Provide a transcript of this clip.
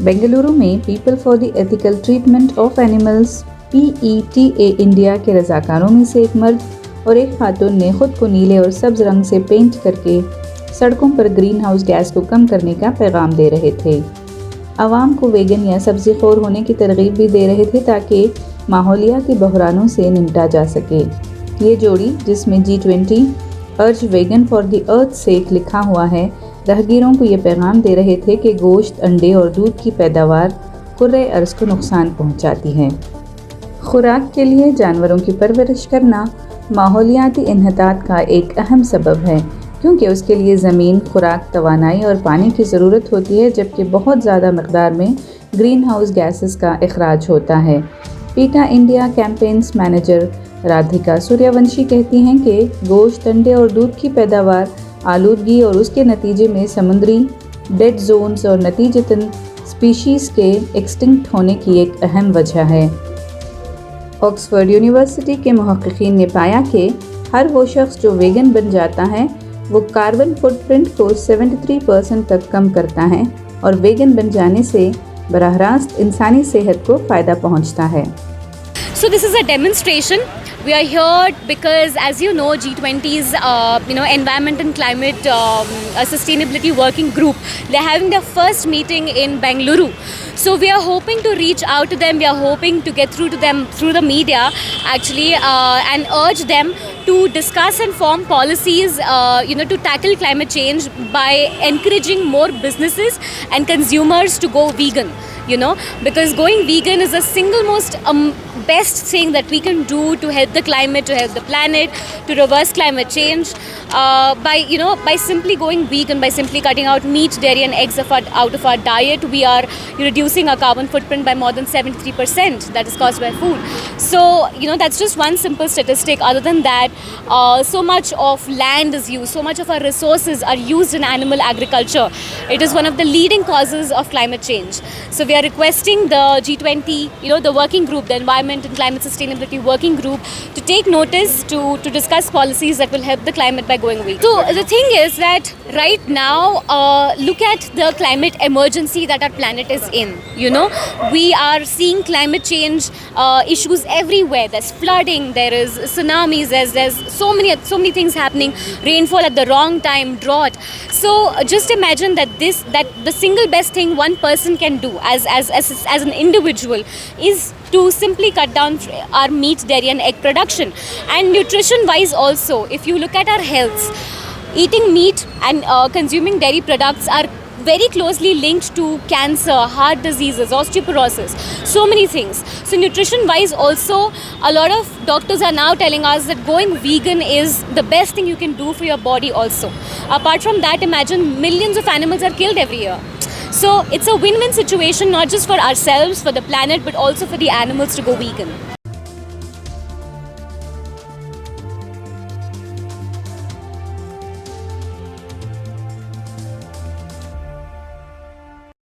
बेंगलुरु में people for the ethical treatment of animals PETA India के रज़ाकारों में से एक मर्द और एक खातून ने खुद को नीले और सब्ज रंग से पेंट करके सड़कों पर ग्रीन हाउस गैस को कम करने का पैगाम दे रहे थे। आवाम को वेगन या सब्ज़ी खोर होने की तरगीब भी दे रहे थे ताकि माहौलियाती बहरानों से निपटा जा सके। ये जोड़ी, जिसमें G20 अर्ज वेगन फॉर द अर्थ सेक लिखा हुआ है, राहगीरों को ये पैगाम दे रहे थे कि गोश्त, अंडे और दूध की पैदावार कुर्रे अर्ज़ को नुकसान पहुंचाती है। खुराक के लिए जानवरों की परवरिश करना माहौलियाती इन्हतात का एक अहम सबब है, क्योंकि उसके लिए ज़मीन, खुराक, तवानाई और पानी की ज़रूरत होती है, जबकि बहुत ज़्यादा मकदार में ग्रीन हाउस गैसेस का अखराज होता है। पीटा India campaigns manager Radhika Suryavanshi कहती हैं कि गोश्त, अंडे और दूध की पैदावार आलूदगी और उसके नतीजे में समुद्री डेड जोन्स और नतीजतन स्पीशीज़ के एक्सटिंक्ट होने की एक अहम वजह है। ऑक्सफोर्ड यूनिवर्सिटी के मुहक्किकीन ने पाया कि हर वो शख्स जो वेगन बन जाता है वो कार्बन फुटप्रिंट को 73% तक कम करता है और वेगन बन जाने से बराह रास्त इंसानी सेहत को फ़ायदा पहुंचता है। So this is a demonstration. We are here because, as you know, G20's environment and climate sustainability working group, they're having their first meeting in Bengaluru. So we are hoping to reach out to them. We are hoping to get through to them through the media, actually, and urge them to discuss and form policies, to tackle climate change by encouraging more businesses and consumers to go vegan. Because going vegan is the single most best thing that we can do to help the climate, to help the planet, to reverse climate change. By simply going vegan, by simply cutting out meat, dairy and eggs out of our diet, we are reducing our carbon footprint by more than 73% that is caused by food. So, that's just one simple statistic. Other than that, so much of land is used, so much of our resources are used in animal agriculture. It is one of the leading causes of climate change. So we are requesting the G20, the working group, the Environment and Climate Sustainability Working Group, to take notice, to discuss policies that will help the climate by going vegan. So the thing is that right now, look at the climate emergency that our planet is in. We are seeing climate change issues everywhere. There's flooding, there is tsunamis, there's so many things happening, rainfall at the wrong time, drought. So just imagine that the single best thing one person can do as an individual is to simply cut down our meat, dairy and egg production. And nutrition wise also, if you look at our health, eating meat and consuming dairy products are very closely linked to cancer, heart diseases, osteoporosis, so many things. So nutrition wise also, a lot of doctors are now telling us that going vegan is the best thing you can do for your body also. Apart from that, imagine millions of animals are killed every year. So it's a win-win situation, not just for ourselves, for the planet, but also for the animals to go vegan.